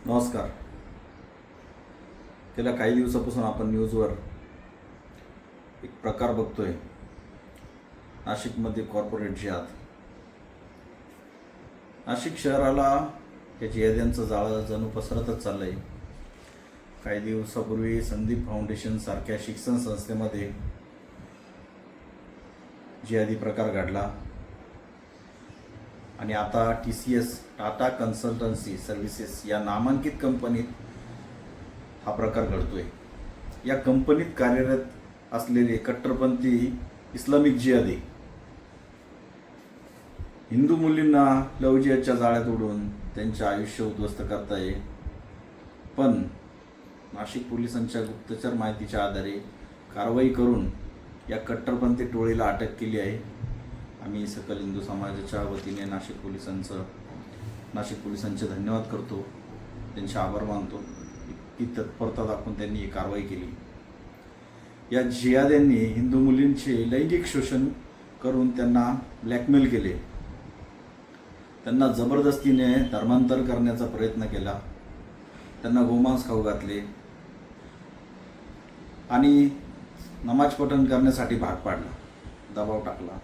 नमस्कार. गेल्या काही दिवसापासून आपण न्यूजवर एक प्रकार बघतोय. नाशिकमध्ये कॉर्पोरेट जिहाद. नाशिक शहराला या जिहाद्यांचं जाळं जणू पसरतच चाललंय. काही दिवसापूर्वी संदीप फाउंडेशन सारख्या शिक्षण संस्थेमध्ये जिहादी प्रकार घडला आणि आता TCS टाटा कन्सल्टन्सी सर्व्हिसेस या नामांकित कंपनीत हा प्रकार घडतोय. या कंपनीत कार्यरत असलेले कट्टरपंथी इस्लामिक जिहादी हिंदू मुलींना लव्ह जिहादच्या जाळ्यात उडून त्यांचे आयुष्य उद्ध्वस्त करताय. पण नाशिक पोलिसांच्या गुप्तचर माहितीच्या आधारे कारवाई करून या कट्टरपंथी टोळीला अटक केली आहे. आम्ही सकल हिंदू समाजाच्या वतीने नाशिक पोलिसांचे धन्यवाद करतो, त्यांचे आभार मानतो. इतकी तत्परता दाखवून त्यांनी ही कारवाई केली. या जिहाद्यांनी हिंदू मुलींचे लैंगिक शोषण करून त्यांना ब्लॅकमेल केले, त्यांना जबरदस्तीने धर्मांतर करण्याचा प्रयत्न केला, त्यांना गोमांस खाऊ घातले आणि नमाज पठण करण्यासाठी भाग पाडला, दबाव टाकला.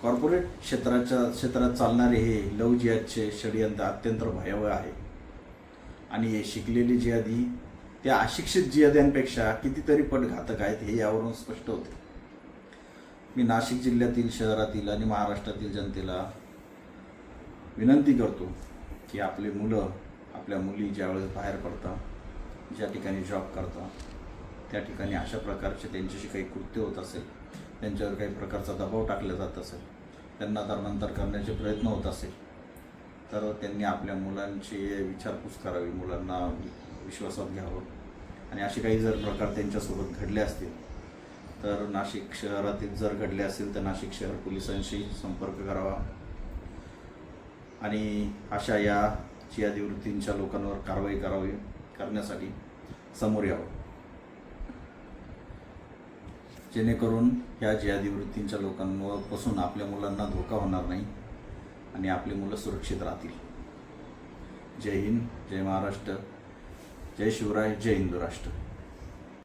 कॉर्पोरेट क्षेत्रात चालणारे हे लव्ह जिहादचे षडयंत्र अत्यंत भयावह आहे आणि हे शिकलेले जिहादी त्या अशिक्षित जिहाद्यांपेक्षा कितीतरी पट घातक आहेत हे यावरून स्पष्ट होते. मी नाशिक जिल्ह्यातील, शहरातील आणि महाराष्ट्रातील जनतेला विनंती करतो की आपले मुलं, आपल्या मुली ज्यावेळेस बाहेर पडतात, ज्या ठिकाणी जॉब करतात, त्या ठिकाणी अशा प्रकारचे त्यांच्याशी काही कृत्य होत असेल, त्यांच्यावर काही प्रकारचा दबाव टाकला जात असेल, त्यांना धर्मांतर करण्याचे प्रयत्न होत असेल, तर त्यांनी आपल्या मुलांची विचारपूस करावी, मुलांना विश्वासात घ्यावं. आणि असे काही जर प्रकार त्यांच्यासोबत घडले असतील तर नाशिक शहरातील जर घडले असतील तर नाशिक शहर पोलिसांशी संपर्क करावा आणि अशा या जिहादी वृत्तींच्या लोकांवर कारवाई करण्यासाठी समोर यावं, जेणेकरून या जिहादी वृत्तींच्या लोकांपासून आपल्या मुलांना धोका होणार नाही आणि आपली मुलं सुरक्षित राहतील. जय हिंद, जय महाराष्ट्र, जय शिवराय, जय हिंदू राष्ट्र.